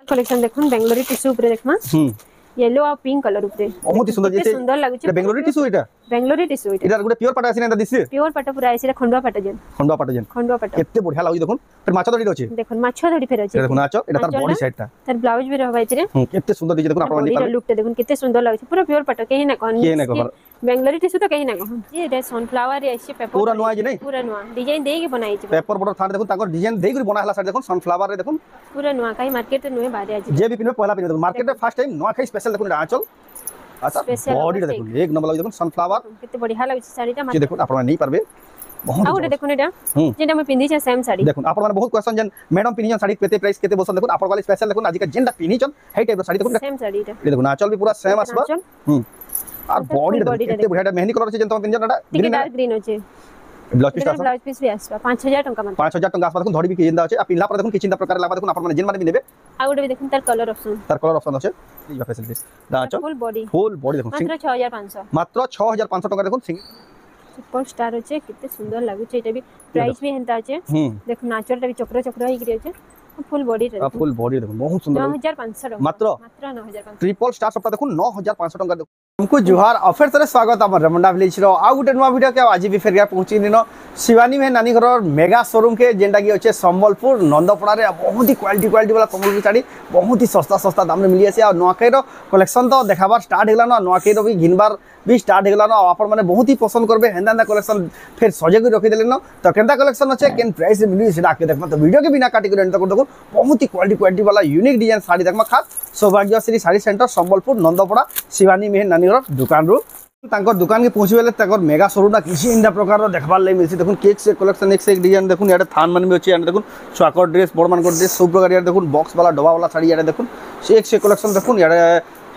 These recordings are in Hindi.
कलेक्शन देखुन बेंगलोरी टिश्यू ऊपर देखमा येलो और पिंक कलर ऊपर बहुत ही सुंदर जैसे सुंदर लागु छै बेंगलोरी टिश्यू टिश्यू इटा गुटे प्योर पाटा आसी ना दिसि प्योर पाटा पूरा आसी खंडवा पाटा जेन खंडवा पाटा केते बढ़िया लागु देखुन फिर माछा दड़ी अछि देखुन माछा दड़ी फेर अछि देखुन नाचो एटा तार बॉडी साइड ता तार ब्लाउज भी रहबा इतरे केते सुंदर दिजे देखुन आपण बॉडी लुक ते देखुन केते सुंदर लागु छै पूरा प्योर पाटा केही ना कहन बेंगलोरी टिश्यू तो कहीं ना कहन ये रे सनफ्लावर रे अछि पेपर पूरा नुआ जे नहीं पूरा नुआ डिजाइन देई के बनाई छै पेपर बॉर्डर थार देखुन ताकर डिजाइन देई के बना हला साइड देखुन सनफ्लावर रे देखुन पूरा नुआ काई मार्केट रे नुए बारे अछि जे भी पिनबे पहला पिनबे देखुन मार्केट रे फर्स्ट टाइम नुआ खाई स्पेशल देखुन आंचल अच्छा बॉडी देखुन एक नंबर लागु देखुन सनफ्लावर केते बढ़िया लागु छै साड़ी ता जे देखुन आपण नहीं पारबे बहुत आ गोटे देखुन एटा जेटा हम पिंदी छै सेम साड़ी देखुन आपण माने बहुत क्वेश्चन जन मैडम पिनी साड़ी केते प्राइस केते बोसन देखुन आपण वाली स्पेशल देखुन आज का जेंडा पिनी छन हे टाइप साड़ी देखुन सेम साड़ी ता ये देखुन आंचल भी पूरा सेम आसबा और बॉडी केते बढ़िया मेहंदी कलर छै जन तुम पिन जन ग्रीन डार्क ग्रीन अछि ब्लाउज पीस भी आसबा 5000 टंका मन 5000 टंका आसबा देखुन धड़ी भी किजिंदा अछि आ पिनला पर देखुन किचिंदा प्रकार लागबा देखुन आपण माने जेन माने भी नेबे आ गोटे भी देखुन तार कलर ऑप्शन अछि ये फैसिलिटी दाचो फुल बॉडी देखुन मात्र 6500 टंका देखुन सुपर स्टार अछि किते सुंदर लागु छै एटा भी प्राइस भी हेंता अछि देखुन नाचरटा भी चक्र चक्र ही गिरे अछि फुल बॉडी देखुन बहुत सुंदर 9500 मात्र 9500 ट्रिपल स्टार सप्ताह देखुन 9500 टंका हमको जुहार ऑफर तरह स्वागत हमर रमंडा विलेज रो आ गुटे नुवा वीडियो के आज भी फेर गया पहुंची दिनो शिवानी में नानी घर मेगा शोरूम के जेंडा की अच्छे संबलपुर नंदपड़ा रे बहुत ही क्वालिटी वाला संबलपुर साड़ी बहुत ही सस्ता दाम रे मिली आसे आ नुआखाई रो कलेक्शन तो देखाबार स्टार्ट हेला ना नुआखाई रो भी घिनबार भी स्टार्ट हेला ना आपण माने बहुत ही पसंद करबे हेंदा कलेक्शन फिर सजे के रखि देले ना तो केंदा कलेक्शन अच्छे केन प्राइस मिली सेटा आके देखमा तो वीडियो के बिना काटी कर देखो बहुत ही क्वालिटी वाला यूनिक डिजाइन साड़ी देखमा खास सौभाग्यश्री साड़ी सेंटर संबलपुर नंदपड़ा शिवानी मेहन नानी घर दुकान रो तांकर दुकान के पहुंची बेले ताकर मेगा शोरूम ना किसी इंदा प्रकार रो देखबार ले मिलसी देखुन केक से कलेक्शन एक से एक डिजाइन देखुन याडे थान मन में अछि याडे देखुन स्वाकर ड्रेस बड़ मान को ड्रेस सब प्रकार याडे देखुन बॉक्स वाला डब्बा वाला साड़ी याडे देखुन से एक से कलेक्शन देखुन याडे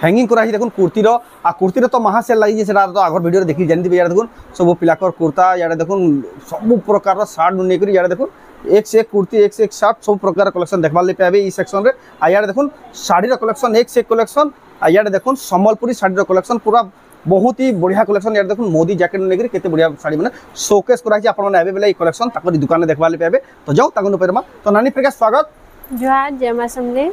हैंगिंग करा ही देखुन कुर्ती रो आ कुर्ती रो तो महा सेल लागि जे सेटा तो आगर वीडियो देखि जानि दिबे याडे देखुन सब पिलाकर कुर्ता याडे देखुन सब प्रकार रो शर्ट नै करी याडे देखुन एक से एक कुर्ती एक से एक शर्ट सब प्रकार कलेक्शन देखबार ले पाबे ई सेक्शन रे आ याडे देखुन साड़ी रो कलेक्शन एक से एक कलेक्शन आ याडे देखुन संबलपुरी साड़ी रो कलेक्शन पूरा बहुत ही बढ़िया कलेक्शन यार देखुन मोदी जैकेट नेकरी केते बढ़िया साड़ी माने शोकेस करा छी आपण माने आबे बेले ई कलेक्शन ताकर दुकान में देखबा ले पाबे तो जाओ ताको पेरमा तो नानी प्रकाश स्वागत जोहार जमा समले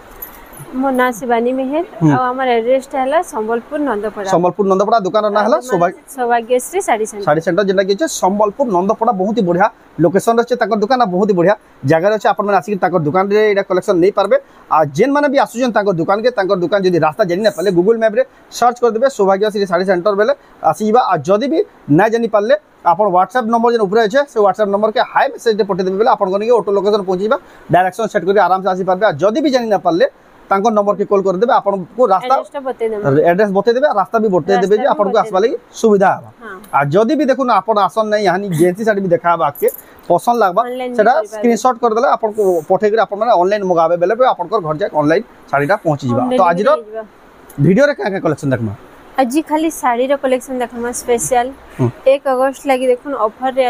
मो ना शिवानी मेहर आ हमर एड्रेस हला संबलपुर नंदपड़ा दुकान ना हला सौभाग्यश्री साड़ी सेंटर जेना कि संबलपुर नंदपड़ा बहुत ही बढ़िया लोकेशन रहचे ताकर दुकान बहुत ही बढ़िया जगह रहचे आपण माने आसी ताकर दुकान रे एटा कलेक्शन नहीं पारबे आ जेन माने भी आसुजन ताकर दुकान के ताकर दुकान जदी रास्ता जानि ना पाले गूगल मैप रे सर्च कर देबे सौभाग्यश्री साड़ी सेंटर बेले आसीबा आ जदी भी ना जानि पाले आपण व्हाट्सएप नंबर जे ऊपर अछि से व्हाट्सएप नंबर के हाई मैसेज दे पठे देबे बेले आपण कोनी ऑटो लोकेशन पहुंचीबा डायरेक्शन सेट करी आराम से आसी पारबे आ जदी भी जानि ना पाले तांको नंबर के कॉल कर देबे आपण को रास्ता एड्रेस बते देबे रास्ता भी बते देबे जे आपण को आसबा लागि सुविधा आ जदी भी देखुन आपण आसन नै यानी जेंसी साड़ी भी देखाबा के पसंद लागबा सेटा स्क्रीनशॉट कर देले आपण को पठे के आपण माने ऑनलाइन मंगाबे बेले आपण को घर जाय ऑनलाइन साड़ीटा पहुंची जिबा तो आज रो वीडियो रे का कलेक्शन देखमा अजी खाली साड़ी रो कलेक्शन देखमा स्पेशल 1 अगस्त लागि देखुन ऑफर रे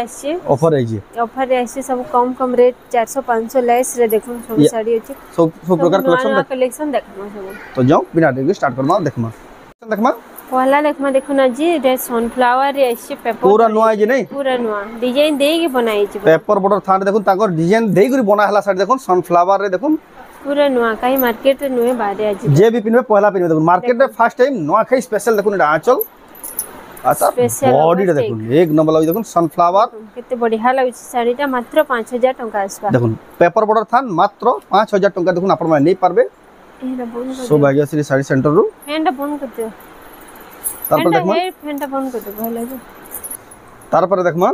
आसी सब कम रेट 400 500 लेस रे देखुन सब साड़ी अछि सब प्रकार कलेक्शन देखमा सब तो जाओ बिना देरी स्टार्ट करमा देखमा पहला देखमा देखुन अजी रे सनफ्लावर रे आसी पेपर पूरा नुआ जे नहीं पूरा नुआ डिजाइन देई के बनाई छी पेपर बॉर्डर थान देखुन ताकर डिजाइन देई गुरी बना हला साड़ी देखुन सनफ्लावर रे देखुन पूरा नुआ काई मार्केट रे नुए बारे आज जे भी पिनबे पहला पिनबे देखुन मार्केट रे फर्स्ट टाइम नुआ खाई स्पेशल देखुन एटा आंचल अच्छा बॉडी रे देखुन एक नंबर लागु देखुन सनफ्लावर केते बढ़िया लागु साड़ीटा मात्र 5000 टंका आसबा देखुन पेपर बॉर्डर थान मात्र 5000 टंका देखुन आपण माने नै पारबे एरा बंद कर सौभाग्यश्री साड़ी सेंटर रो फैनटा बंद कर दियो तारपर देखमा फैनटा बंद कर दो भला तारपर देखमा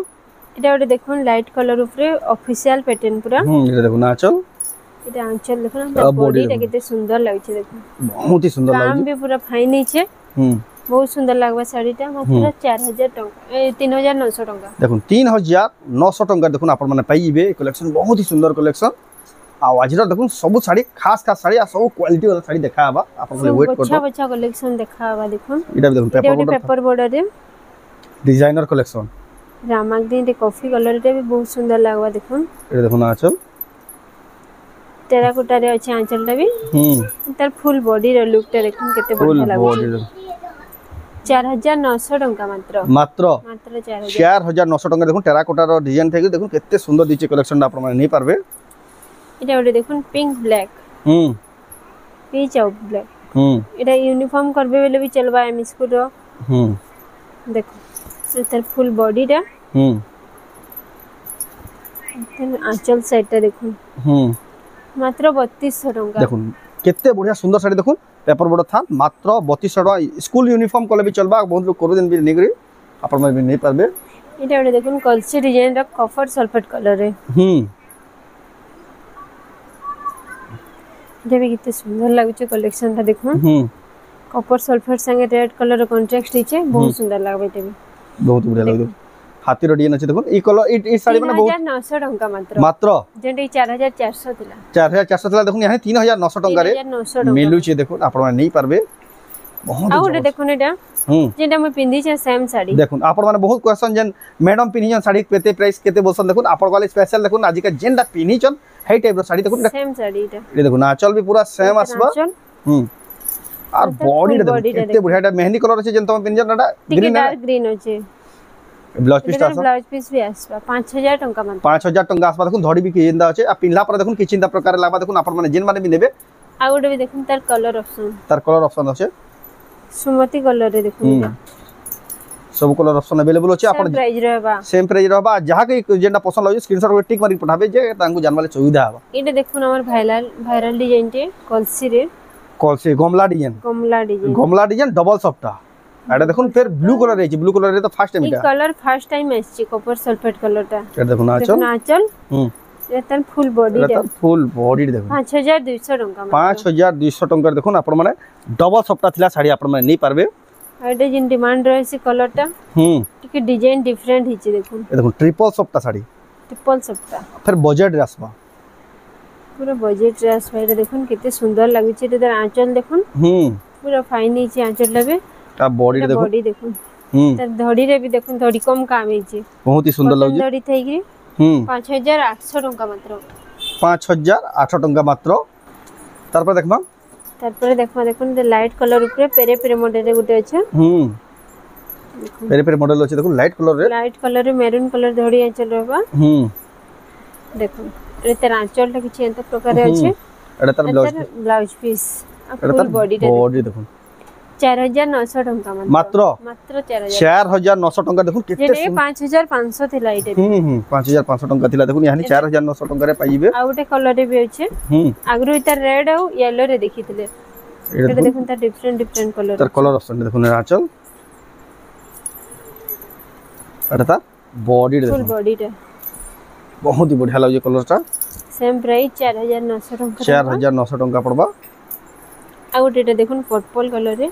एटा ओटे देखुन लाइट कलर ऊपर ऑफिशियल पैटर्न पूरा एटा देखुन आंचल एटा आंचल देखुन बॉडीटा केते सुंदर लागै छै देखुन बहुत ही सुंदर लागै छै काम भी पूरा फाइन ही छै बहुत सुंदर लागबा साड़ीटा मात्र 4000 टंका 3900 टंका देखुन 3900 टंका देखुन आपण माने पाइबे कलेक्शन बहुत ही सुंदर कलेक्शन आ आज देखुन सब साड़ी खास साड़ी आ सब क्वालिटी वाला साड़ी देखाबा आपण को वेट कर अच्छा कलेक्शन देखाबा देखुन एटा देखुन पेपर बॉर्डर रे डिजाइनर कलेक्शन रामाग्रीन रे कॉफी कलर रे भी बहुत सुंदर लागबा देखुन एटा देखुन आंचल टेराकोटा रे अछि आंचल टा भी तार फुल बॉडी रे लुक टे देखुन केते बढ़िया लागो 4900 टंका मात्र 4900 टंका देखुन टेराकोटा रो डिजाइन थेकी देखुन केते सुंदर दिचे कलेक्शन आपण माने नै पारबे एटा ओटे देखुन पिंक ब्लैक पीच और ब्लैक एटा यूनिफॉर्म करबे बेले भी चलबा एम स्कूल रो देखो इधर फुल बॉडी टा इधर आंचल साइड टा देखो मात्र 3200 टंका देखो केते बढ़िया सुंदर साड़ी देखो पेपर बोर्ड था मात्र 3200 टंका स्कूल यूनिफॉर्म कले भी चलबा बहुत लोग करू दिन भी नेगरी अपन में भी नहीं पारबे एटा ओडे देखो कलसी डिजाइन रा कॉपर सल्फेट कलर रे जेबे किते सुंदर लागुचे कलेक्शन ता देखो कॉपर सल्फेट संगे रेड कलर कॉन्ट्रास्ट हिचे बहुत सुंदर लागबे तेबे बहुत बढ़िया लागो हाथी डिजाइन अछि देखो ई कलर ई साड़ी माने बहुत 3900 टंका मात्र जेंटे 4400 थिला 4400 थिला देखो यहां 3900 टंका रे मिलु छी देखो आपण माने नहीं पारबे बहुत आ ओडे देखो नेटा जेंटा मैं पिंदी छ सेम साड़ी देखो आपण माने बहुत क्वेश्चन जन मैडम पिनी जन साड़ी केते प्राइस केते बोलसन देखो आपण वाले स्पेशल देखो आज का जेंटा पिनी छन हे टाइप रो साड़ी देखो सेम साड़ी इटा ये देखो नाचल भी पूरा सेम आसबा और बॉडी देखो केते बढ़िया मेहंदी कलर अछि जन तुम पिन जन ग्रीन डार्क ग्रीन अछि ब्लाउज पीस भी आसबा 5000 टंका मान 5000 टंका आसबा देखो धड़ी भी किंदा अछि आ पिनला पर देखो किचिंदा प्रकार लागबा देखो आपण माने जेन माने भी नेबे आ ओडे भी देखो तार कलर ऑप्शन अछि सुमति कलर रे देखो सब कलर ऑप्शन अवेलेबल अछि आपण सेम प्राइस रहबा जहा के जेंडा पसंद लगे स्क्रीनशॉट को टिक मारी पठाबे जे तांगु जानवाले सुविधा हबा इटे देखो हमर वायरल डिजाइन टे कलसी गमला डिजाइन डबल सफ्टा एटा देखो फिर ब्लू कलर रे ब्लू कलर रे तो फर्स्ट टाइम इटा कलर फर्स्ट टाइम आछि कॉपर सल्फेट कलर ता एटा देखो नाचल एतन फुल बॉडी देखो 5200 टंका 5200 टंका देखो आपण माने डबल सफ्टा थिला साड़ी आपण माने नहीं पारबे एटा जिन डिमांड रहे सी कलर ता टिके डिजाइन डिफरेंट हिची देखो ट्रिपल सफ्टा साड़ी फिर बजट रे आसबा पूरा बजट रे आसबा एटा देखो कितने सुंदर लागै छै एटा आंचल देखो पूरा फाइन हिची आंचल लबे ता बॉडी देखो तार धड़ी रे भी देखो धड़ी कम काम हिची बहुत ही सुंदर लागै धड़ी थई गिरी 5800 टंका मात्र 5800 टंका मात्र तार पर देखमा देखो लाइट कलर ऊपर पेरे पेरे मॉडल रे गुटे अछि पेरे पेरे मॉडल अछि देखो लाइट कलर रे मेरून कलर धड़ी आंचल रहबा देखो ए तेर आंचल ता किछि एंत प्रकार अछि एटा तार ब्लाउज पीस फुल बॉडी देखो 4900 टंका मात्र 4900 टंका देखो केते जे 5500 थिला इटे 5500 टंका थिला देखो यानी 4900 टंका रे पाइबे आ उटे कलर रे भी अछि आगरो इता रेड और येलो रे देखिथिले एटा देखो ता डिफरेंट कलर तार कलर ऑप्शन देखो नाचल एटा ता बॉडी रे फुल बॉडी रे बहुत ही बढ़िया लागे कलर ता सेम प्राइस 4900 टंका 4900 टंका पड़बा आ उटे देखो पर्पल कलर रे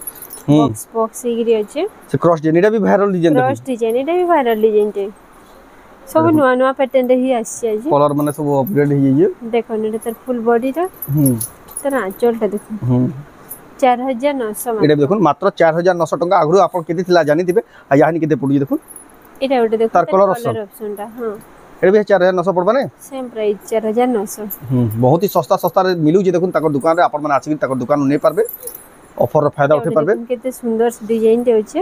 बॉक्स हिगिरी अछि से क्रॉस डिजाइन एटा भी वायरल डिजाइन क्रॉस डिजाइन एटा भी वायरल डिजाइन टे सब नुआ पैटर्न रे ही आसी अछि कलर माने सब अपग्रेड हो जाइए देखो ने तर फुल बॉडी रा तर आंचल ता देखो 4900 एटा देखो मात्र 4900 टंका आगरो आपण केते थिला जानि दिबे आ यानी केते पडु देखो एटा उटे देखो तार कलर ऑप्शन ता हां एटा भी 4900 पड़बा ने सेम प्राइस 4900 बहुत ही सस्ता रे मिलु जे देखो ताकर दुकान रे आपण माने आछि ताकर दुकान नै पारबे ऑफर रो फायदा उठे पारबे केते सुंदर डिजाइन दे होचे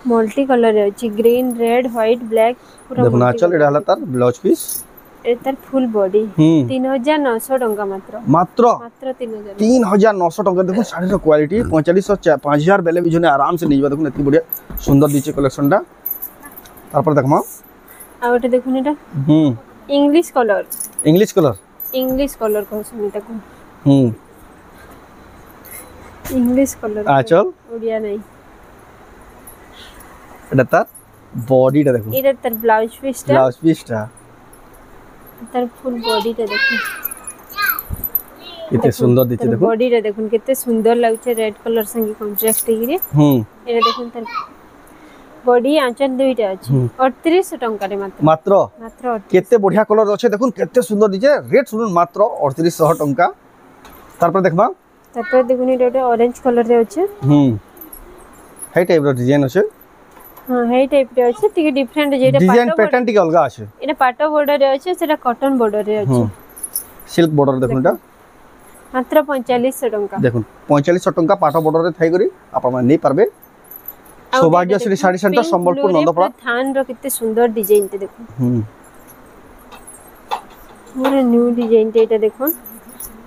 मल्टी कलर रे अछि ग्रीन रेड व्हाइट ब्लैक पूरा देखो नाचल एटा हला तार ब्लाउज पीस एतर फुल बॉडी 3900 टंका मात्र 3900 टंका देखो साड़ी रो क्वालिटी 4500 5000 बेले भी जने आराम से निजबा देखो एती बढ़िया सुंदर दिचे कलेक्शन टा तार पर देखमा आ ओटे देखो नेटा इंग्लिश कलर को सुनिता को इंग्लिश कलर आचल ओडिया नहीं एटा तार बॉडी टा देखो एटा तार ब्लाउज पीस टा तार फुल बॉडी टा देखो कितने सुंदर दिचे देखो बॉडी रे देखो कितने सुंदर लागछे रेड कलर संगे कॉन्ट्रास्ट हिगिरे एटा देखो तार बॉडी आंचल दुईटा अछि 3800 टंका रे मात्र केते बढ़िया कलर अछि देखो केते सुंदर दिचे रेट सुन मात्र 3800 टंका तार पर देखबा तार पर देखुनी एटा ऑरेंज कलर रे अछि हे टाइप रो डिजाइन अछि हां हे टाइप रे अछि टिके डिफरेंट जेटा डिजाइन पैटर्न टिके अलगा अछि एटा पाटो बॉर्डर रे अछि सेटा कॉटन बॉर्डर रे अछि सिल्क बॉर्डर देखुनटा मात्र 4500 टंका देखुन 4500 टंका पाटो बॉर्डर रे थाई करी आपण माने नै पारबे सौभाग्यश्री साड़ी सेंटर संबलपुर नंदपड़ा थान रो कितने सुंदर डिजाइन ते देखो पूरा न्यू डिजाइन ते एटा देखो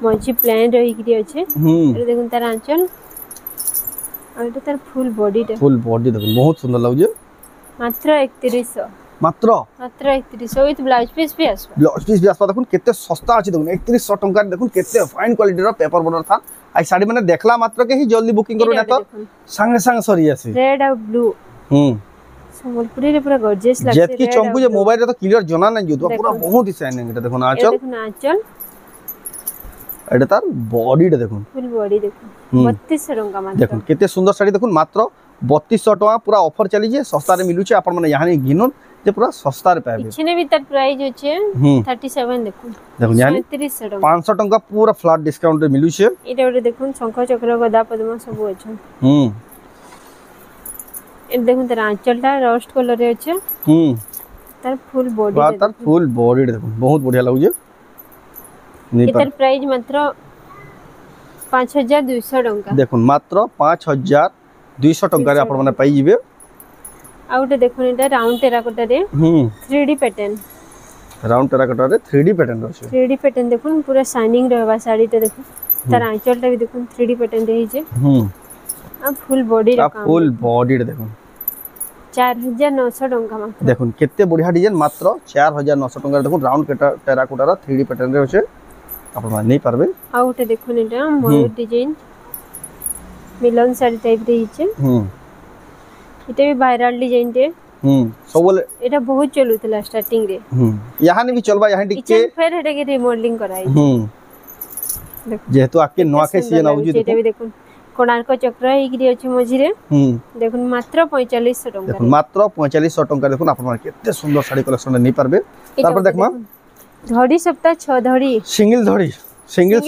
मझी प्लेन रही कि अच्छे ए देखुन तार आंचल और एटा तार फुल बॉडी देखो बहुत सुंदर लागु जे मात्र 3100 मात्र 3100 विथ ब्लाउज पीस भी आसबा देखुन केते सस्ता अछि देखुन 3100 टंका देखुन केते फाइन क्वालिटी रो पेपर बॉर्डर था आई साड़ी माने देखला मात्र के ही जल्दी बुकिंग करू ना तो संगे संग सरी आसी रेड और ब्लू संबलपुरी रे पूरा गॉर्जियस लागছে जेत की चंपू जे मोबाइल रे तो क्लियर जना नै जो पूरा बहुत ही शाइनिंग एटा देखुन आंचल एटा तार बॉडी देखुन फुल बॉडी देखुन 3200 टंका मात्र देखुन केते सुंदर साड़ी देखुन मात्र 3200 टका पूरा ऑफर चली जे सस्ता रे मिलु छे आपण माने यहां गिनुन जे पूरा सस्ता रे पाबे इछने भी तार प्राइस होचे 37 देखुन यानी 3700 टका 500 टका पूरा फ्लैट डिस्काउंट रे मिलु छे एटा ओटे देखुन शंख चक्र गदा पद्म सब अछि ए देखुन तार आंचलटा रस्ट कलर रे अछि तार फुल बॉडी देखुन बहुत बढ़िया लागु जे इतर प्राइस मात्र 5200 टका देखुन मात्र 5200 टका रे आपण माने पाई जिवे आउटे देखुन एटा राउंड टेराकोटा रे 3D पैटर्न राउंड टेराकोटा रे 3D पैटर्न अछि 3D पैटर्न देखुन पूरा शाइनिंग रहबा साड़ी ते देखुन तार आंचलटा भी देखुन 3D पैटर्न रे हिजे आ फुल बॉडी रे काम फुल बॉडी रे देखुन 4900 टका मात्र देखुन केते बढ़िया डिजाइन मात्र 4900 टका देखुन राउंड टेराकोटा रा 3D पैटर्न रे अछि आपण माने नै पारबे आउटे देखुन एटा मयूर डिजाइन मिलन साड़ी टाइप रे हिचे इते भी वायरल डिजाइन टे सब बोले एटा बहुत चलुतला स्टार्टिंग रे यहां ने भी चलबा यहां टिके फिर हेटे के रिमॉडलिंग कराई देखो जेहेतु आके नोआके सीजन आउजी एटा भी देखुन कोणार्क चक्र ही गिरी अछि मझी रे देखुन मात्र 4500 टका देखुन मात्र 4500 टका देखुन आपण माने केते सुंदर साड़ी कलेक्शन नै पारबे तापर देखमा धड़ी सप्ताह 6 धड़ी सिंगल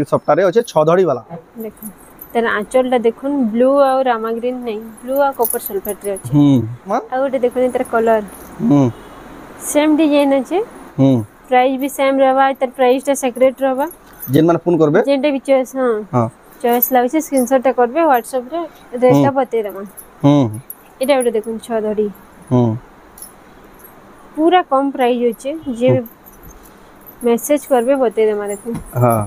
सप्ताह रे अछि 6 धड़ी वाला देखो तर आंचलटा देखुन ब्लू और रामा ग्रीन नहीं ब्लू और कॉपर सल्फेट रे अछि आ ओटे देखुन तर कलर सेम डिजाइन अछि प्राइस भी सेम रहबा तर प्राइस ता सेक्रेट रहबा जेन माने फोन करबे जेनटे भी चॉइस हां चॉइस लागै छै स्क्रीनशॉट ता करबे WhatsApp रे रेट बते देमा एटा ओटे देखुन 6 धड़ी पूरा कम प्राइस होचे जे मैसेज करबे बते देमा देखुन हां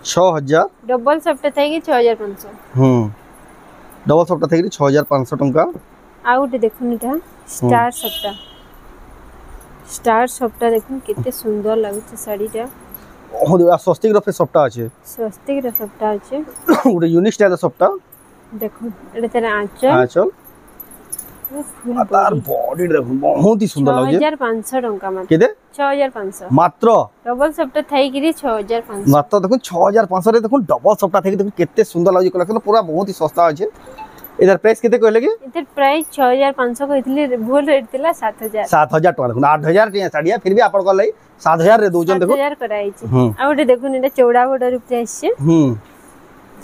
6000 डबल सप्ताह थाई कि 6500 डबल सप्ताह थाई कि 6500 टंका आउट देखुन एटा स्टार सप्ताह देखुन केते सुंदर लागुछ साड़ीटा बहुत स्वस्तिक रो सप्ताह अछि ओटे यूनिक स्टाइल सप्ताह देखुन एटा तेरा आंचल तार बॉडी देखो बहुत ही सुंदर लागे 6500 टंका मात्र केते 6500 मात्र डबल सप्ताह थाई कि 6500 मात्र देखो 6500 रे देखो डबल सप्ताह थाई देखो केते सुंदर लागे कलेक्शन पूरा बहुत ही सस्ता अछि इधर प्राइस केते कहले कि इधर प्राइस 6500 कहितले भूल रेट तिला 7000 टका देखो 8000 टिया साड़िया फिर भी आपण कहले 7000 रे दोजन देखो 7000 कराई छी आ ओटे देखो एटा चौड़ा बॉर्डर प्राइस छै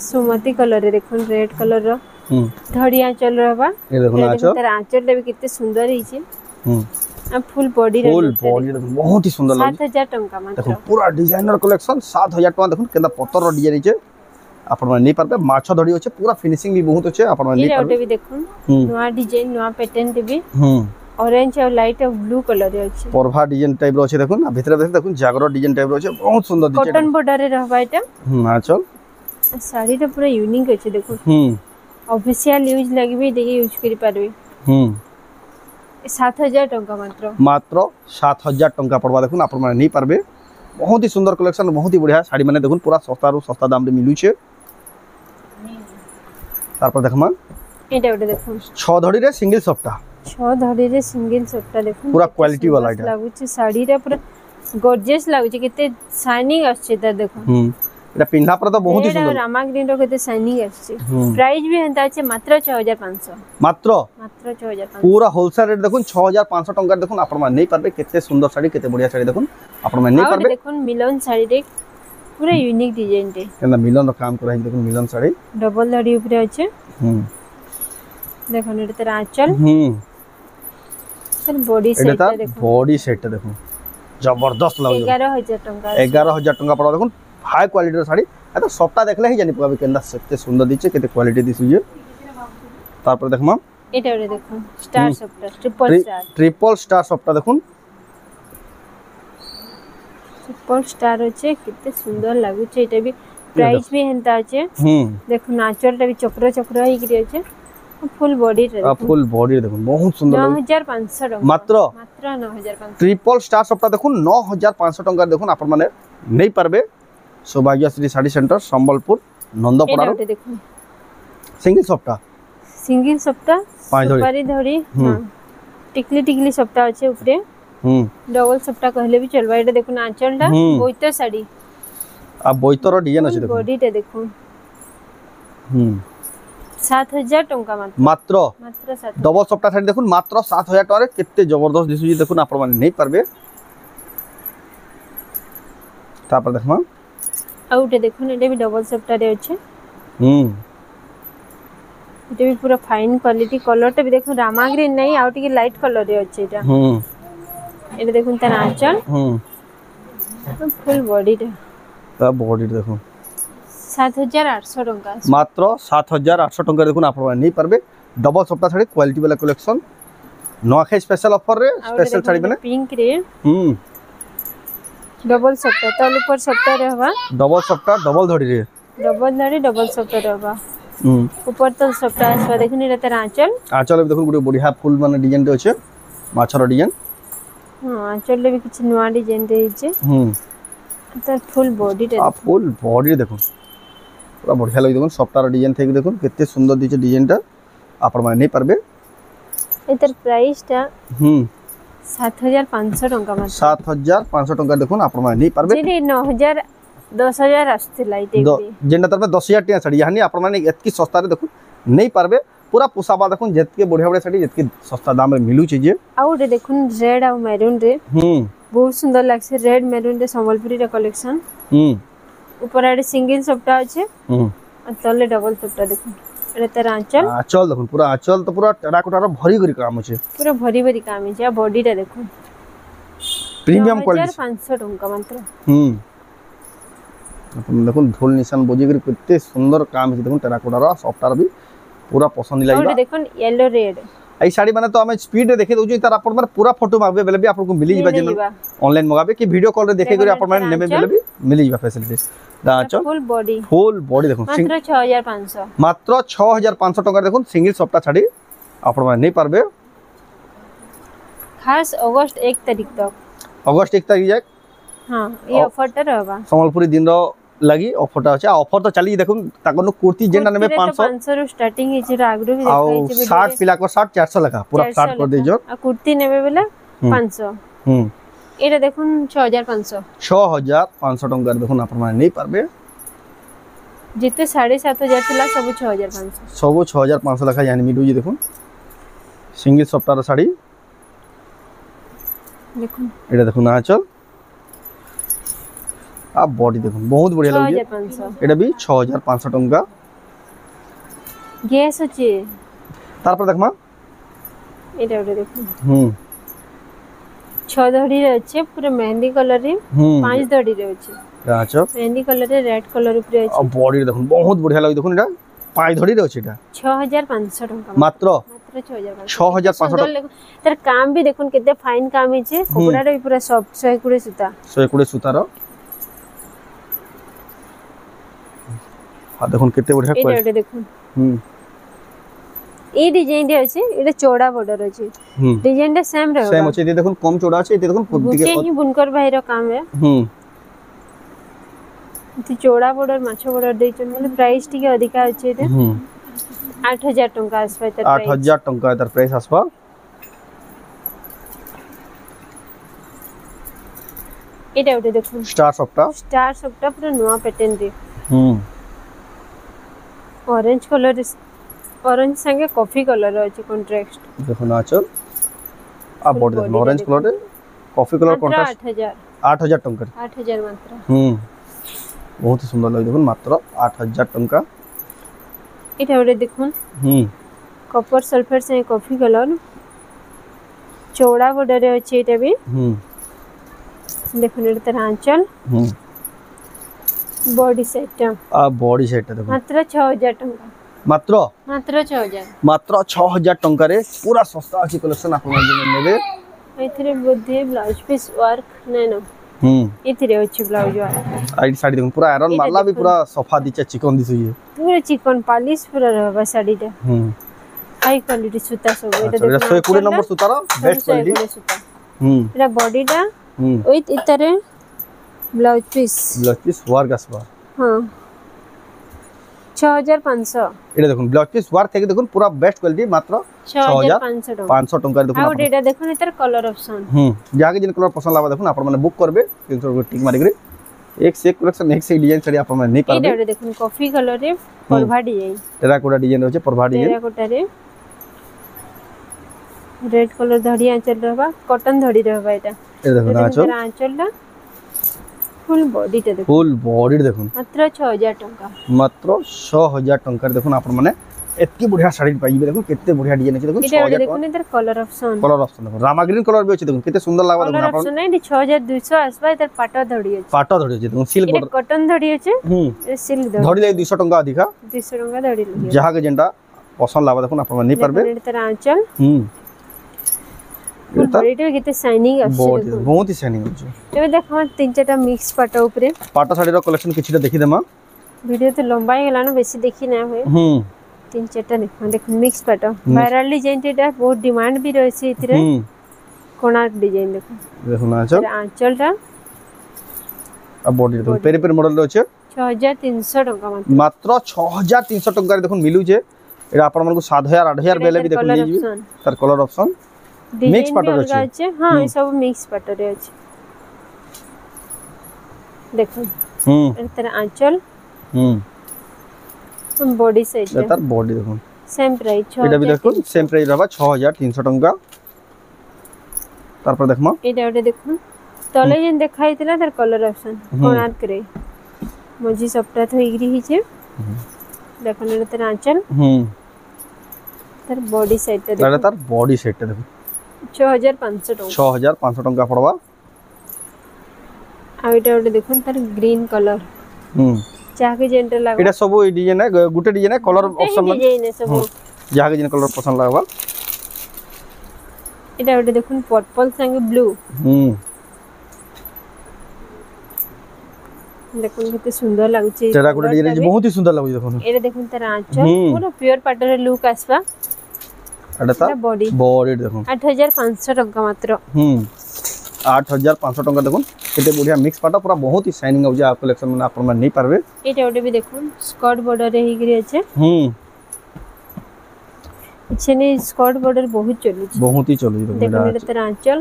सुमति कलर रे देखो रेड कलर रो धड़िया चल रहबा ये देखो ना तेरा आंचल भी कितने सुंदर ही छे आ फुल बॉडी देखो बहुत ही सुंदर लागे 7000 टंका मात्र देखो पूरा डिजाइनर कलेक्शन 7000 टका देखो केदा पत्तर रो डिजाइन छे आपण माने नै पारबे माछो धड़ी होचे पूरा फिनिशिंग भी बहुत होचे आपण माने नै पारबे भी देखो नवा डिजाइन नवा पैटर्न भी ऑरेंज और लाइट और ब्लू कलर रे अछि परभा डिजाइन टाइप रो छै देखो ना भीतर देखो जागरो डिजाइन टाइप रो छै बहुत सुंदर डिजाइन कॉटन बॉर्डर रे रहबा एटा चल साड़ी रे पूरा यूनिक अछि देखो ऑफिशियल यूज लागि भी देखि यूज करि पारबे 7000 टंका मात्र 7000 टंका पड़वा देखुन आपण माने नै पारबे बहुत ही सुंदर कलेक्शन बहुत ही बढ़िया साड़ी माने देखुन पूरा सस्ता रो सस्ता दाम रे मिलु छै तारपर देखमा एटा ओटे देखो 6 धड़ी रे सिंगल सप्ताह देखो पूरा क्वालिटी वाला एटा लागु छै साड़ी रे पूरा गॉर्जियस लागु छै केते शाइनिंग आछे त देखो एटा पिन्हा पर तो बहुत ही सुंदर रामा ग्रीन रो केते शाइनिंग आछे प्राइस भी हंता छै मात्र 6500 मात्र 6500 पूरा होलसेल रेट देखुन 6500 टंका देखुन आपण मान नै पारबे केते सुंदर साड़ी केते बढ़िया साड़ी देखुन आपण मान नै पारबे देखुन मिलन साड़ी रे पूरा यूनिक डिजाइन रे केना मिलन रो काम करै देखुन मिलन साड़ी डबल धड़ी ऊपर अछि देखो एटा तेरा आंचल सर बॉडी सेट देखो जबरदस्त लागो 11000 टंका 11000 टंका पड़ो देखो हाई क्वालिटी रो साड़ी आ तो सप्ताह देखले ही जानि पाबे केंदा केते सुंदर दिचे केते क्वालिटी दिसु जे तापर देखमा एटा रे देखो स्टार सप्ताह ट्रिपल स्टार सप्ताह देखुन सुपर स्टार अच्छे कितने सुंदर लागु छे एटा भी प्राइस भी हेंता अच्छे देखो नाचलटा भी चक्र चक्र ही गिरे अच्छे फुल बॉडी रे फुल बॉडी देखो बहुत सुंदर 9500 टका मात्र 9500 ट्रिपल स्टार सबटा देखो 9500 टका देखो आपण माने नहीं पारबे सौभाग्यश्री साड़ी सेंटर संबलपुर नंदपड़ा देखो सिंगल सप्ता सुपारी धड़ी हां टिकली टिकली सप्ता अच्छे ऊपरे डबल सप्ता कहले भी चलबा एटा देखो नाचलटा बोइतो साड़ी आ बोइतोर डिजाइन अछि देखो बॉडीटा देखो 7000 टंका मात्र 7 डबल सप्ता साड़ी देखो मात्र 7000 टका रे केते जबरदस्त दिसु देखो आपण माने नहीं पारबे तापर देखमा आउटे देखो एटा भी डबल सप्ता रे अछि एटा भी पूरा फाइन क्वालिटी कलरटा भी देखो रामा ग्रीन नहीं आउ टिके लाइट कलर रे अछि एटा एटा देखो त नाचल फुल बॉडी रे बॉडी देखो 7800 टंका मात्र 7800 टंका देखो आपण माने नहीं पारबे डबल सप्ता साड़ी क्वालिटी वाला कलेक्शन नोखे स्पेशल ऑफर रे स्पेशल साड़ी बने पिंक रे डबल सप्ता तल ऊपर सप्ता रहबा डबल सप्ता डबल धड़ी डबल सप्ता रहबा ऊपर तल सप्ता आसबा देखनी रे तेरा आंचल भी देखो गुडे बढ़िया फुल माने डिजाइन रे अछि माछर डिजाइन हां आंचल ले भी किछ नवा डिजाइन रे हिचे त फुल बॉडी रे फुल बॉडी देखो पूरा बढ़िया लगे देखो सप्तार डिजाइन थे देखो केते सुंदर दिचे डिजाइन टा आपण माने नहीं पारबे एतर प्राइस टा 7500 टंका मात्र 7500 टंका देखो आपण माने नहीं पारबे जे 9000 10000 आस्थिला इते जेंडा तरफ 10000 टिया साड़ी यानी आपण माने एतकी सस्ता रे देखो नहीं पारबे पूरा पोसाबा देखो जेतके बढ़िया बढ़िया साड़ी जेतके सस्ता दाम रे मिलु छै जे आउ रे देखो रेड आ मैरून रे बहुत सुंदर लागसे रेड मैरून रे संबलपुरी रे कलेक्शन ऊपर आडे सिंगल सप्ता अछि आ तले डबल सप्ता देखो एटा तेरा आंचल देखो पूरा आंचल तो पूरा टेराकोटार भरी करी काम अछि पूरा भरी काम अछि आ बॉडीटा देखो प्रीमियम क्वालिटी 500 टंका मात्र अपन देखो ढोल निशान बजे करी केते सुंदर काम अछि देखो टेराकोटार सफ्टार भी पूरा पसंद लागबा और देखो येलो रेड आई साड़ी माने तो हमें स्पीड रे देखे दोजि तार अपन माने पूरा फोटो मागबे बेले भी आपन को मिली जिबा जे ऑनलाइन मगाबे कि वीडियो कॉल रे देखे करी अपन माने नेबे बेले भी मिली जिबा फैसिलिटी दाचो फुल बॉडी देखो मात्र 6500 मात्र 6500 टका देखो सिंगल सप्ता छाड़ी अपन माने नहीं पारबे खास अगस्त 1 तारीख तक अगस्त 1 तारीख जाक हां ये ऑफर टा रहबा संबलपुरी दिन रो लगी ऑफर टा अछि ऑफर तो चली देखो ताको कुर्ती जेना नेबे 500 रो स्टार्टिंग इछि आगरो भी देखाइ छै 60 पिला को 60 400 लगा पूरा स्टार्ट कर देजो आ कुर्ती नेबे बेला 500 एटा देखो 6500 टंका देखो अपन माने नहीं पारबे जिते 7500 थिला सब 6500 सब 6500 लखा यानी मिलु जी देखो सिंगल सप्ताह साड़ी देखो एटा देखो ना चल आ बॉडी देखो बहुत बढ़िया लगे एटा भी 6500 टंका गैस अछि तार पर देखमा एटा देखो 6 धड़ी रे अछि पूरा मेहंदी कलर रे 5 धड़ी रे अछि अच्छा मेहंदी कलर रे रेड कलर ऊपर अछि आ बॉडी देखो बहुत बढ़िया लगे देखो एटा 5 धड़ी रे अछि एटा 6500 टंका मात्र 6500 टका तर काम भी देखो केते फाइन काम अछि कपड़ा रे पूरा सॉफ्ट 120 सूता रो आ देखो केते बढ़िया एटा देखो ए डिजाइन रे अछि एटा चौड़ा बॉर्डर अछि डिजाइन रे सेम रहबा सेम अछि देखो कम चौड़ा अछि देखो बुके ही बुनकर भाई रो काम है ती चौड़ा बॉर्डर माछो बॉर्डर दे छ मतलब प्राइस टिके अधिका अछि एटा 8000 टंका आसबा त 8000 टंका तर प्राइस आसबा एटा देखो स्टार सप्ता पूरा नवा पैटर्न रे ऑरेंज कलर ऑरेंज संगे कॉफी कलर अछि कॉन्ट्रास्ट देखो ना चल आ बॉडी देखो orange colour coffee colour contrast 8000 टंका 8000 मात्र बहुत ही सुंदर लगे देखो मात्र 8000 टंका एटा देखो कॉपर सल्फेट से कॉफी कलर चौड़ा बॉर्डर रे अछि एटा भी देखो ने तरह आंचल बॉडी सेट आ बॉडी सेट देखो मात्र 6000 टंका मात्र 6000 मात्र 6000 टंका रे पूरा सस्ता अछि कलेक्शन आपन जे नेबे एथरे बुद्धि ब्लाउज पीस वर्क नै न इथिरे अछि ब्लाउज आई साड़ी देखो पूरा आयरन मारला भी पूरा सफा दिचे चिकन दिसु ये पूरा चिकन पॉलिश पूरा रहबा साड़ी टा हाई क्वालिटी सूता सब एटा देखो 120 नंबर सूता रो बेस्ट क्वालिटी सूता एटा बॉडी टा विथ इतरे ब्लाउज पीस वर्क आसबा हां 6500 एटा देखो ब्लाउज पीस वर्क थे देखो पूरा बेस्ट क्वालिटी मात्र 6500 टंका देखो आ एटा देखो इतर कलर ऑप्शन जाके जिन कलर पसंद लावा देखो आपण माने बुक करबे टिक मारि करे एक से एक कलेक्शन एक से डिजाइन छड़ी आपण माने नहीं पाबे एटा देखो कॉफी कलर रे परभा डिजाइन टेराकोटा डिजाइन होचे परभा डिजाइन टेराकोटा रे रेड कलर धड़ी आंचल रहबा कॉटन धड़ी रहबा एटा देखो आंचल फुल बॉडी टे देखो फुल बॉडी देखो मात्र 6000 टंका मात्र 6000 टंका देखो आपण माने एतकी बढ़िया साड़ी पाइबे देखो केते बढ़िया डिजाइन अछि देखो 6000 देखो इधर कलर ऑप्शन देखो रामा ग्रीन कलर भी अछि देखो केते सुंदर लागबा देखो आपण ऑप्शन नहीं 6200 आसबा इधर पाटा धड़ी अछि देखो सिल्क बॉर्डर कॉटन धड़ी अछि सिल्क धड़ी ले 200 टंका अधिका 200 टंका धड़ी ले जहा के जेंटा पसंद लागबा देखो आपण नहीं परबे इधर आंचल बॉडी किते शाइनिंग अछि बहुत ही शाइनिंग अछि एबे देखो तीन चारटा मिक्स पाटा ऊपर पाटा साड़ी रो कलेक्शन किछटा देखि देमा वीडियो तो लंबा ही गेलानो बेसी देखि ना होय तीन चारटा देखो मिक्स पाटा वायरल डिजाइन टेटा बहुत डिमांड भी रहछि इतरे कोणार्क डिजाइन देखो ना आंचलटा आ बॉडी देखो पेरे पेरे मॉडल रो छै 6300 टंका मात्र 6300 टंका रे देखो मिलु छै एरा आपण मन को 7000 8000 बेले भी देखो मिल जी तार कलर ऑप्शन मिक्स पाटर अछि हां ई सब मिक्स पाटर अछि देखो एतर आंचल बॉडी साइज तार बॉडी देखो सेम प्राइस एटा भी देखो सेम प्राइस रहबा 6300 टंका तार पर देखमा एटा देखो तले जेन देखाइतला तार कलर ऑप्शन कोणार्क रे मजी सप्ताह होइगरी हिचे देखो ने तार आंचल तार बॉडी साइड तार बॉडी साइड देखो 6500 टंका 6500 टंका पड़वा आ एटा देखो तार ग्रीन कलर जाके जेंटर लागो एटा सब डिजाइन है गुटे डिजाइन है कलर ऑप्शन डिजाइन है सब जाके जेन कलर पसंद लागबा एटा देखो पर्पल संगे ब्लू देखो कितने सुंदर लागुची टेराकोटा डिजाइन बहुत ही सुंदर लागुची देखो एटा देखो तार आंचल पूरा प्योर पाटर लुक आसबा एटा बॉडी देखो 8500 टंका मात्र 8500 टंका देखो केते बढ़िया मिक्स पाटा पूरा बहुत ही शाइनिंग हो जा कलेक्शन में आपण मन नहीं पारबे एटा भी देखो स्कर्ट बॉर्डर रे ही गिरे छै इछने स्कर्ट बॉर्डर बहुत चलू देखो एटा तार आंचल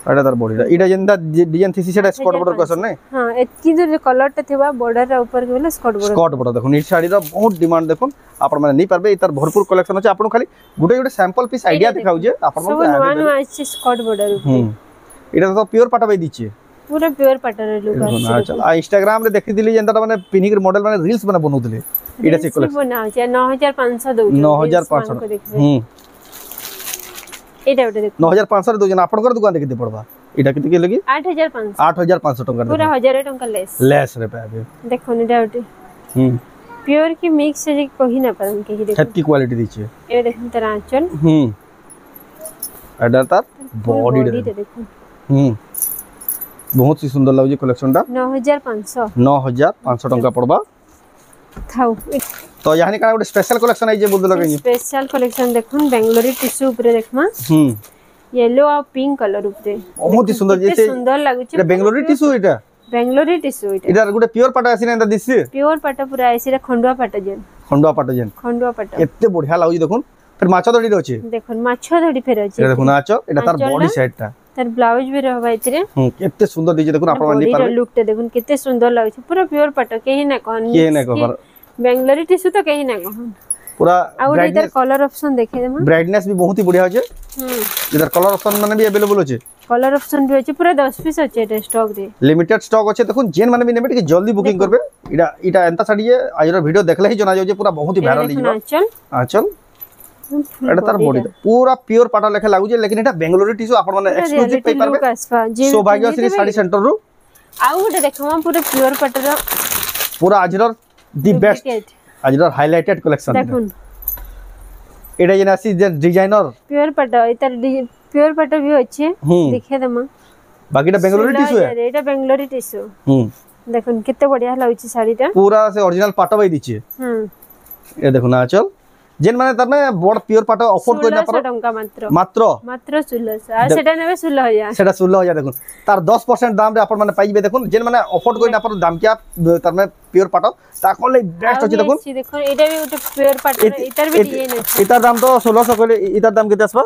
एटा तार बॉडी एटा जेंदा डिजाइन थीसी सेटा स्कर्ट बॉर्डर क्वेश्चन नै हां एतकी जो कलर ता थेबा बॉर्डर रा ऊपर के वाला स्कर्ट बॉर्डर देखो नी साड़ी रा बहुत डिमांड देखो आपण माने नहीं पारबे इतार भरपूर कलेक्शन अछि आपण खाली गुटे सैंपल पीस आईडिया दिखाउ जे आपण सब वन अछि स्कर्ट बॉर्डर ऊपर एटा तो प्योर पाटा बे दिछे पूरा प्योर पाटा रे लुक अछि चल आ इंस्टाग्राम रे देखि दिली जेंता माने पिनी के मॉडल माने रील्स बना बनउतले एटा से कलेक्शन बना छै 9500 दउ 9500 एटा देखो 9500 दउ जन आपण कर दुकान देखि दे पड़बा एटा किते के लगी 8500 टंका पूरा 1000 टंका लेस रे पाबे देखो ने डाउट प्योर की मिक्स से कहि ना परन के देखो छत की क्वालिटी दिछे ए देखो तार आंचल एडर तार बॉडी देखो बहुत ही सुंदर लागो कलेक्शन टा 9500 टंका पड़बा थाउ तो यानी का ଗୋଟେ स्पेशल कलेक्शन आई जे बोल लगे स्पेशल कलेक्शन देखो बेंगलोरी टिश्यू ऊपर देखमा येलो और पिंक कलर ऊपर बहुत ही सुंदर जैसे सुंदर लागु छै बेंगलोरी टिश्यू एटा बेंगलोरी टिश्यू एटा गुटे प्योर पाटा आसी ना दिसि प्योर पाटा पूरा आसी रे खंडुआ पाटा जेन एते बढ़िया लागु देखो फिर माछा धड़ी रहछे देखो माछा धड़ी फेर अछि देखो नाचो एटा तार बॉडी साइड ता तार ब्लाउज भी रहबा इतरे केते सुंदर दिजे देखो आपण माने पर लुक ते देखो केते सुंदर लागु छै पूरा प्योर पाटा केही ना कहन बेंगलोरी टिश्यू तो केही ना कहन पूरा इधर कलर ऑप्शन देखे देमा ब्राइटनेस भी बहुत ही बढ़िया होचे इधर कलर ऑप्शन माने भी अवेलेबल होचे कलर ऑप्शन भी होचे पूरा 10 पीस होचे एटा स्टॉक रे लिमिटेड स्टॉक होचे देखो जेन माने भी नेबे के जल्दी बुकिंग करबे इटा एंता साडी जे आजर वीडियो देखले ही जना जाउ जे पूरा बहुत ही वायरल दिबा आंचल एटा तार बॉडी पूरा प्योर पाटा लेखे लागु जे लेकिन एटा बेंगलोरी टिश्यू आपण माने एक्सक्लूसिव पे पारबे सौभाग्यश्री साडी सेंटर रु आउ गोटे देखमा पूरा प्योर पाटा रो पूरा आजर the best Azar highlighted collection देखो एटा जेना सी डिजाइनर प्योर पाटा इतर प्योर पाटा भी होचे देखे दमा बाकीटा बेंगलोरी टिश्यू है एटा बेंगलोरी टिश्यू देखुन केते बढ़िया लाउची साड़ीटा पूरा से ओरिजिनल पाटो बाई दिछि ये देखुन आंचल जेन माने तमे बड़ प्योर पाटो अफोर्ड कोइ ना पर टंका मात्र मात्र मात्र 1600 आ सेटा नेबे 16000 सेटा 16000 देखुन तार 10% दाम रे आपण माने पाइबे देखुन जेन माने अफोर्ड कोइ ना पर दाम क्या तमे प्योर पाटो ता कोले बेस्ट अछि देखुन देखो एटा भी गोटे प्योर पाटो इतार भी डिजाइन अछि इतार दाम तो 1600 कोले इतार दाम केते आसबा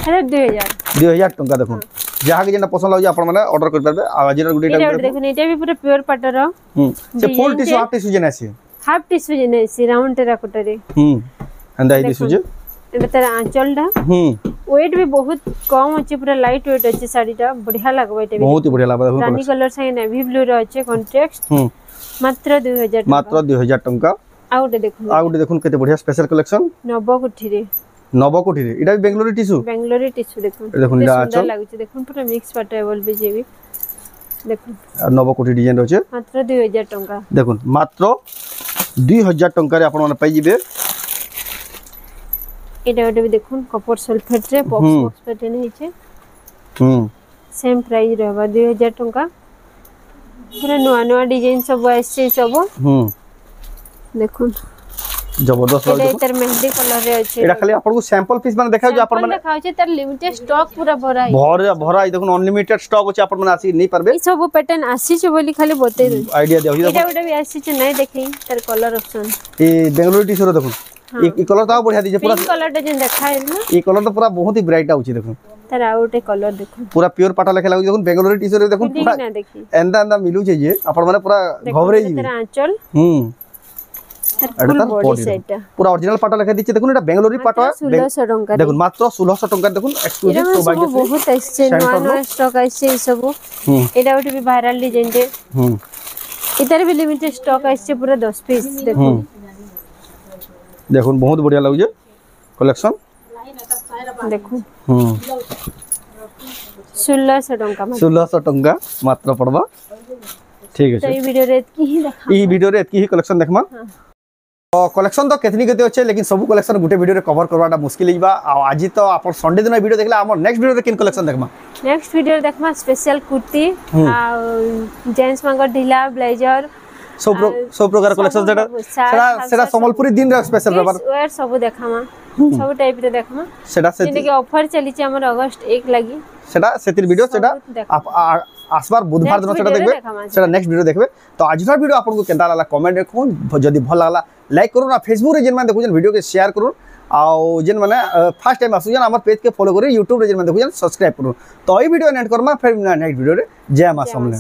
अरे 2000 टंका देखुन जहा के जेना पसंद लाउ आपण माने ऑर्डर कर परबे आ आज देखुन एटा भी पूरा प्योर पाटो रो से फुल टिश्यू हाफ टिश्यू जेना अछि हाफ टिश्यू जेना अछि राउंड टेराकोटा रे अंदा ई टिश्यू जे एटा तार आंचलटा वेट भी बहुत कम अछि पूरा लाइट वेट अछि साड़ीटा बढ़िया लागबा एटा बहुत ही बढ़िया लागबा देखो रानी कलर से नेवी ब्लू रो अछि कॉन्ट्रास्ट मात्र 2000 टंका आउटे देखुन केते बढ़िया स्पेशल कलेक्शन नवकोठी रे इडा भी बेंगलोरी टिश्यू देखुन इडा सुंदर लागुछि देखुन पूरा मिक्स पाटेबल भी जेबी देखुन नवकोठी डिजाइन रोचे मात्र 2000 टंका देखुन मात्र 2000 टंका रे आपण माने पाई जिबे एटा ओटे भी देखुन कपर सल्फेट रे बॉक्स पैटर्न हिचे सेम प्राइस रहबा 2000 टंका पूरा नवा डिजाइन सब आछे सब देखुन जबरदस्त लागे एतर मेहंदी कलर रे अछि एटा खाली आपन को सैंपल पीस माने देखाउ जे आपन माने देखाउ छै तर लिमिटेड स्टॉक पूरा भरा देखुन अनलिमिटेड स्टॉक अछि आपन माने आसी नै परबे ई सब पैटर्न आसी छै बोली खाली बते आईडिया दियो एटा ओटा भी आसी छै नै देखै तर कलर ऑप्शन ए बेंगलोरी टिश्यू रो देखुन ई कलर तो बढ़िया दीजे पूरा कलर टा जे देखाय ना ई कलर तो पूरा बहुत ही ब्राइट आउची देखुन तर आउटे कलर देखुन पूरा प्योर पाटा लेखे लागु देखुन बेंगलोरी टिश्यू रे देखुन पूरा एंदा मिलु छै जे आपन माने पूरा घबरे जी तर आंचल एटा बॉडी सेट पूरा ओरिजिनल पाटा लेखे दिचे देखुन एटा बेंगलोरी पाटा 1600 टंका देखुन मात्र 1600 टंका देखुन एक्सक्लूसिव तो बाकी बहुत अच्छे नवा स्टॉक आइसे सब एटा ओटे भी वायरल डिजाइन रे इधर भी लिमिटेड स्टॉक आइसे पूरा 10 पीस देखुन देखुन बहुत बढ़िया लागु जे कलेक्शन देखुन 1600 टंका मात्र पड़बा ठीक है तो ई वीडियो रे एतकी ही कलेक्शन देखमा कलेक्शन तो केतनी केते अछि लेकिन सब कलेक्शन गुटे वीडियो रे कवर करवाटा मुश्किल हिबा आ आज तो आपण संडे दिन वीडियो देखला हमर नेक्स्ट वीडियो रे किन कलेक्शन देखमा नेक्स्ट वीडियो रे देखमा स्पेशल कुर्ती आ जेंट्स मांगर ढिला ब्लेजर सब प्रकार कलेक्शन सेटा संबलपुरी दिन रे स्पेशल रबर वेयर सब देखामा सब टाइप रे देखमा सेटा से जे के ऑफर चली छै हमर अगस्त 1 लागि सेटा सेतिर वीडियो सेटा आप आसबार बुधवार दिन सेटा देखबे सेटा नेक्स्ट वीडियो देखबे तो आजर वीडियो आपन को केनता लागला कमेंट रखु जदी भल लागला लाइक करू ना फेसबुक रे जेन माने देखु जेन वीडियो के शेयर करू आ जेन माने फर्स्ट टाइम आसु जेन हमर पेज के फॉलो करू YouTube रे जेन माने देखु जेन सब्सक्राइब करू तो ई वीडियो नेट करमा फिर नेक्स्ट वीडियो रे जय मां समले।